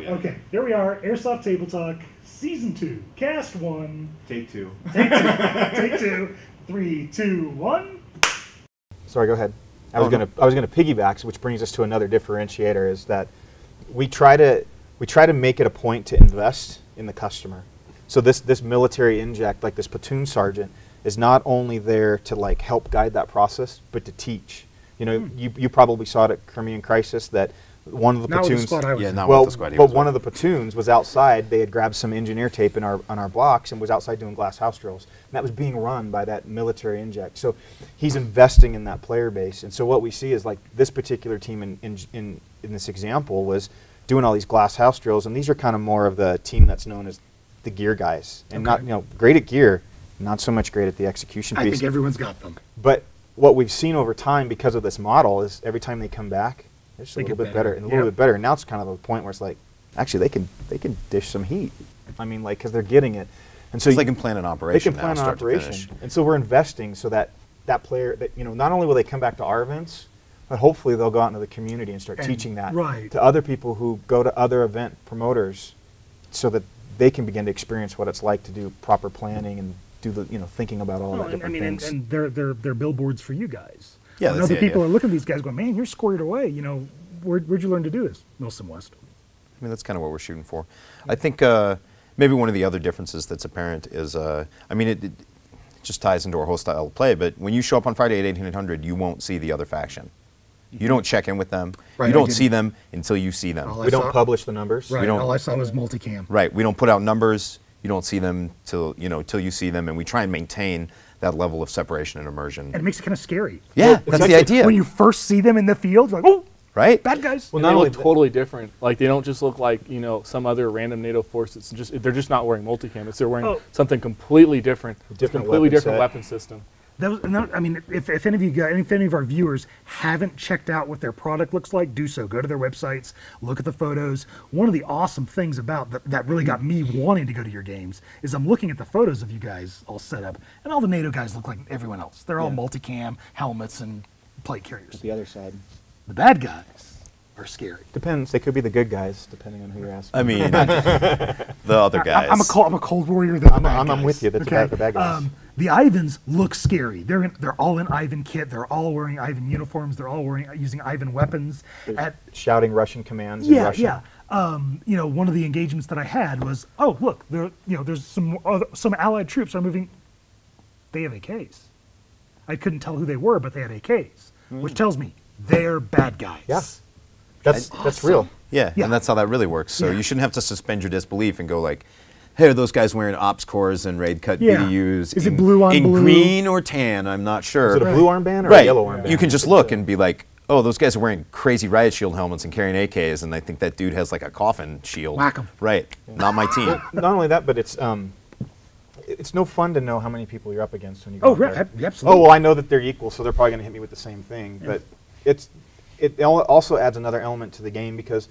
Okay, here we are, Airsoft Table Talk, Season 2, Cast 1. Take 2. Take 2. Take 2. 3, 2, 1. Sorry, go ahead. I was gonna piggyback, which brings us to another differentiator, is that we try to make it a point to invest in the customer. So this military inject, like this platoon sergeant, is not only there to like help guide that process, but to teach. You know, you probably saw it at Crimean Crisis that one of the platoons. One of the platoons was outside. They had grabbed some engineer tape on our blocks and was outside doing glass house drills. And that was being run by that military inject. So he's investing in that player base. And so what we see is like this particular team in this example was doing all these glass house drills, and these are kind of more of the team that's known as the gear guys, and not great at gear, not so much great at the execution piece. I think everyone's got them. But what we've seen over time because of this model is every time they come back, they're just a little bit better and a little bit better. And now it's kind of a point where it's like, actually, they can dish some heat. I mean, like, because they're getting it, and so they can plan an operation. They can plan an operation, and so we're investing so that player, that not only will they come back to our events, but hopefully they'll go out into the community and start teaching that to other people who go to other event promoters, so that they can begin to experience what it's like to do proper planning and do the thinking about all that different things. And they're billboards for you guys. Yeah, and other people are looking at these guys going, man, you're squared away. Where'd you learn to do this? MilsimWest. I mean, that's kind of what we're shooting for. I think maybe one of the other differences that's apparent is, I mean, it just ties into our whole style of play, but when you show up on Friday at 1800, you won't see the other faction. You don't check in with them. You don't see them until you see them. We don't publish the numbers. Right. All I saw was multicam. Right. We don't put out numbers. You don't see them till you see them, and we try and maintain that level of separation and immersion. And it makes it kind of scary. Yeah, that's the idea. When you first see them in the field, you're like, oh, right, bad guys. Well, they look totally different. Like, they don't just look like some other random NATO force. It's just they're just not wearing multicam. They're wearing something completely different. Completely different weapon system. I mean, if any of our viewers haven't checked out what their product looks like, do so. Go to their websites, look at the photos. One of the awesome things about that really got me wanting to go to your games is I'm looking at the photos of you guys all set up, and all the NATO guys look like everyone else. They're all multicam, helmets, and plate carriers. The other side. The bad guys are scary. Depends. They could be the good guys, depending on who you're asking. I mean, the other guys. I'm a cold warrior. I'm with you. That's the bad guys. The Ivans look scary. They're all in Ivan kit. They're all wearing Ivan uniforms. They're all using Ivan weapons. Shouting Russian commands. in Russian. One of the engagements that I had was, oh look, there's some Allied troops are moving. They have AKs. I couldn't tell who they were, but they had AKs, which tells me they're bad guys. Yeah, that's real. Yeah, and that's how that really works. So you shouldn't have to suspend your disbelief and go like, hey, are those guys wearing ops cores and raid cut BDUs? Is it blue on blue? In green or tan? I'm not sure. Is it a blue armband or a yellow armband? You can just look and be like, oh, those guys are wearing crazy riot shield helmets and carrying AKs, and I think that dude has like a coffin shield. Whack 'em. Right. Not my team. Not only that, but it's no fun to know how many people you're up against when you go out there. Absolutely. Oh, well, I know that they're equal, so they're probably going to hit me with the same thing. But it also adds another element to the game because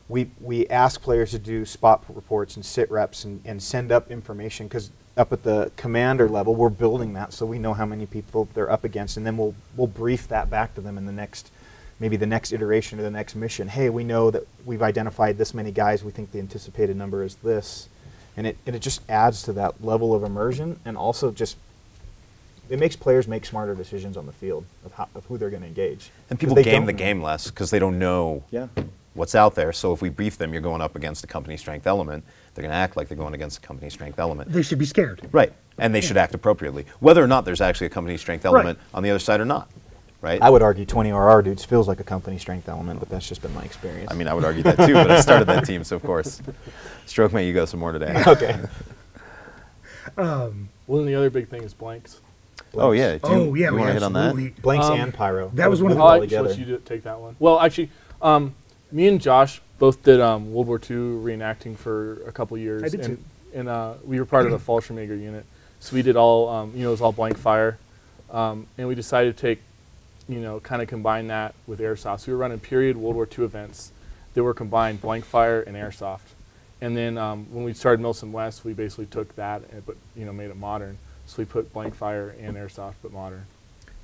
we ask players to do spot reports and sit reps and send up information, because up at the commander level, we're building that so we know how many people they're up against, and then we'll brief that back to them in maybe the next iteration or the next mission. Hey, we know that we've identified this many guys. We think the anticipated number is this. And it just adds to that level of immersion, and also just it makes players make smarter decisions on the field of who they're going to engage. And people game the game less because they don't know what's out there. So if we brief them, you're going up against a company strength element, they're going to act like they're going against a company strength element. They should be scared. Right. And they should act appropriately, whether or not there's actually a company strength element on the other side or not. Right? I would argue 20 RR dudes feels like a company strength element, but that's just been my experience. I mean, I would argue that too, but I started that team, so of course. Stroke my ego some more today. Okay. Well, then the other big thing is blanks. Oh, yeah. You want to hit on that? Blanks and pyro. That was one of the... I'll let you take that one. Well, actually, me and Josh both did World War II reenacting for a couple years. I did too. And we were part of the Fallschirmjäger unit. So we did all, it was all blank fire. And we decided to take, kind of combine that with airsoft. So we were running period World War II events that were combined blank fire and airsoft. And then when we started MilsimWest, we basically took that, but made it modern. So we put blank fire and airsoft, but modern.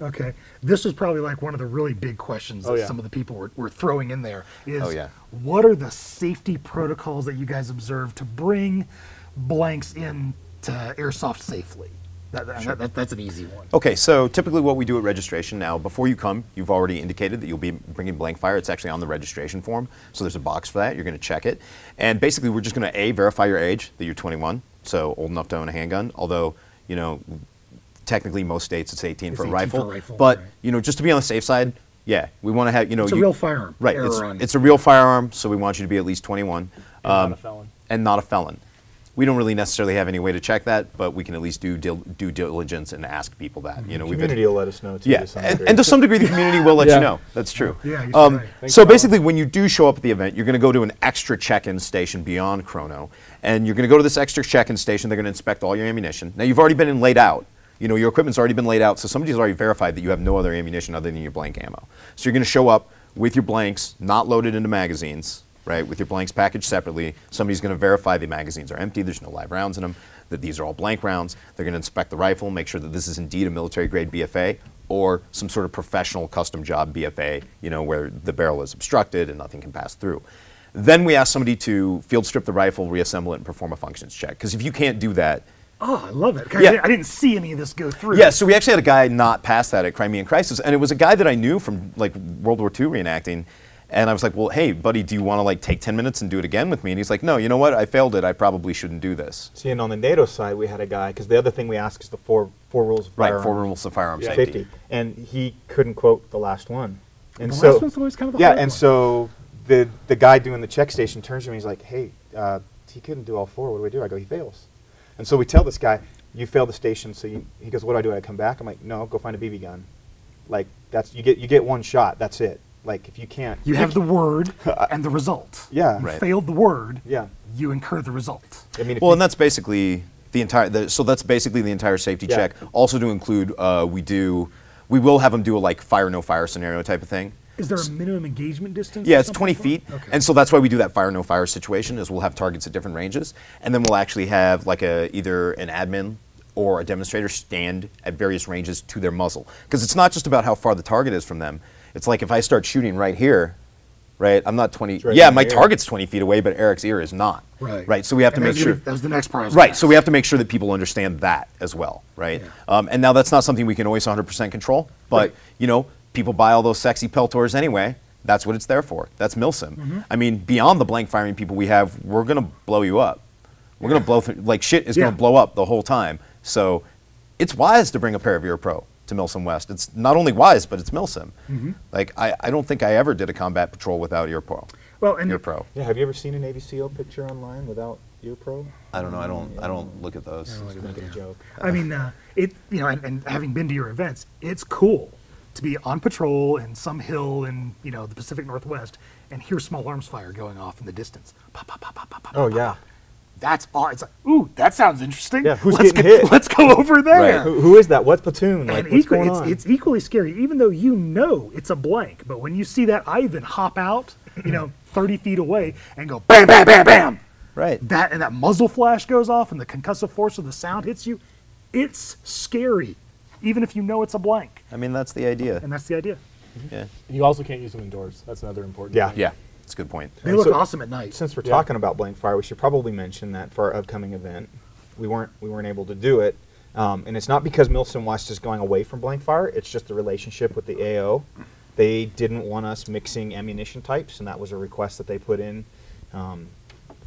Okay. This was probably like one of the really big questions that Oh, yeah. some of the people were throwing in there is, Oh, yeah. what are the safety protocols that you guys observe to bring blanks in to airsoft safely? That's an easy one. Okay, so typically what we do at registration now, before you come, you've already indicated that you'll be bringing blank fire. It's actually on the registration form, so there's a box for that. You're going to check it. And basically we're just going to, A, verify your age, that you're 21, so old enough to own a handgun, although, you know, technically most states it's 18 for a 18 rifle. for a rifle, but, right. you know, just to be on the safe side, yeah, we want to have, you know. It's a real firearm. Right, Error on it's a real firearm, so we want you to be at least 21. Not a felon. And not a felon. We don't really necessarily have any way to check that, but we can at least do due diligence and ask people that. You know, The community will let us know too. yeah, to some and degree. to some degree the community will let Yeah. you know. That's true. Yeah, you're right. Thanks, So Colin. basically, when you do show up at the event, you're going to go to an extra check-in station beyond Chrono, and you're going to go to this extra check-in station. They're going to inspect all your ammunition. Now, you've already been in laid out. You know, your equipment's already been laid out, so somebody's already verified that you have no other ammunition other than your blank ammo. So you're going to show up with your blanks, not loaded into magazines, right, with your blanks packaged separately. Somebody's going to verify the magazines are empty, there's no live rounds in them, that these are all blank rounds. They're going to inspect the rifle, make sure that this is indeed a military-grade BFA or some sort of professional custom job BFA, you know, where the barrel is obstructed and nothing can pass through. Then we ask somebody to field strip the rifle, reassemble it, and perform a functions check. Because if you can't do that, Oh, I love it. Yeah. I didn't see any of this go through. yeah, so we actually had a guy not pass that at Crimean Crisis, and it was a guy that I knew from like World War II reenacting, and I was like, well, hey, buddy, do you want to like take 10 minutes and do it again with me? And he's like, no, you know what, I failed it, I probably shouldn't do this. See, and on the NATO side, we had a guy, because the other thing we ask is the four rules of Right, firearm 4 rules of firearm Yeah. safety. and he couldn't quote the last one. And The so, last one's always kind of the yeah, hard and one. so the guy doing the check station turns to me, he's like, hey, he couldn't do all 4, what do we do? I go, he fails. And so we tell this guy, you failed the station, so he goes, what do? I come back? I'm like, no, go find a BB gun. Like, that's, you get one shot, that's it. Like, if you can't. You have the word and the result. Yeah. You Right. failed the word, Yeah. you incur the result. I mean, if Well, you- and that's basically the entire, so that's basically the entire safety Yeah. check. Also to include, we will have them do a like fire, no fire scenario type of thing. Is there a minimum engagement distance? Yeah, or it's something 20 like feet, that? Okay. and so that's why we do that fire, no fire situation, is we'll have targets at different ranges, and then we'll actually have like either an admin or a demonstrator stand at various ranges to their muzzle. Because it's not just about how far the target is from them. It's like if I start shooting right here, right, I'm not 20, right yeah, in my the ear. target's 20 feet away, but Eric's ear is not. Right. Right, so we have to And make that was sure. gonna be- that was the next part. I was Right, gonna so we have to make sure that people understand that as well, right? And now that's not something we can always 100% control, but Right. you know, people buy all those sexy Peltors anyway. That's what it's there for. That's MilSim. I mean, beyond the blank firing people we have, we're gonna blow you up. We're gonna blow like shit is Yeah. gonna blow up the whole time. So it's wise to bring a pair of Ear Pro to MilsimWest. It's not only wise, but it's MilSim. Like I don't think I ever did a combat patrol without Ear Pro. Well, and Ear Pro. Yeah, have you ever seen a Navy SEAL picture online without Ear Pro? I don't know. I don't look at those. I was making a joke. I mean, and having been to your events, it's cool to be on patrol in some hill in, the Pacific Northwest and hear small arms fire going off in the distance. Pop, pop, pop, pop, pop, pop, Oh, pop, yeah. pop. That's all. It's like, ooh, that sounds interesting. Yeah, who's let's getting go, hit? Let's go over there. Right. Who is that? What platoon? Like, And what's equally, going on? it's equally scary, even though you know it's a blank. But when you see that, I even hop out, 30 feet away and go bam, bam, bam, bam. Right. That muzzle flash goes off and the concussive force of the sound hits you. It's scary, even if you know it's a blank. I mean, that's the idea. And that's the idea. Yeah. You also can't use them indoors. That's another important Yeah. thing. Yeah. It's a good point. They look So- awesome at night. Since we're Yeah. talking about blank fire, we should probably mention that for our upcoming event, we weren't able to do it, and it's not because MilsimWest is going away from blank fire. It's just the relationship with the AO. They didn't want us mixing ammunition types, and that was a request that they put in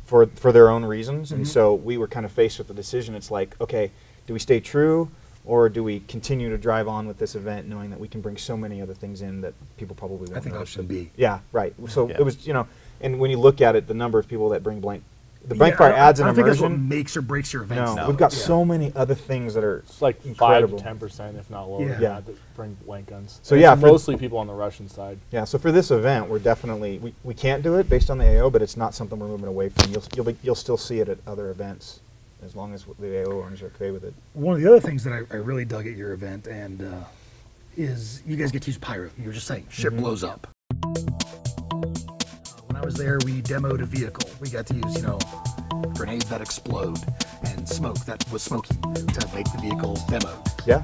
for their own reasons. And so we were kind of faced with the decision. It's like, okay, do we stay true, or do we continue to drive on with this event, knowing that we can bring so many other things in that people probably won't I think notice? option B. Yeah, right. So Yeah. it was, and when you look at it, the number of people that bring blank, the blank fire adds an I don't think that's what immersion. makes or breaks your events. No, though. we've got Yeah. so many other things that are It's like incredible. 5 to 10%, if not lower, Yeah. than Yeah. that bring blank guns. So And yeah, it's for- mostly people on the Russian side. Yeah, so for this event, we're definitely we can't do it based on the AO, but it's not something we're moving away from. You'll still see it at other events, as long as the AO owners are okay with it. One of the other things that I really dug at your event and is you guys get to use pyro. You were just saying, shit blows up. When I was there, we demoed a vehicle. We got to use, grenades that explode and smoke that was smoking to make the vehicle demoed. Yeah.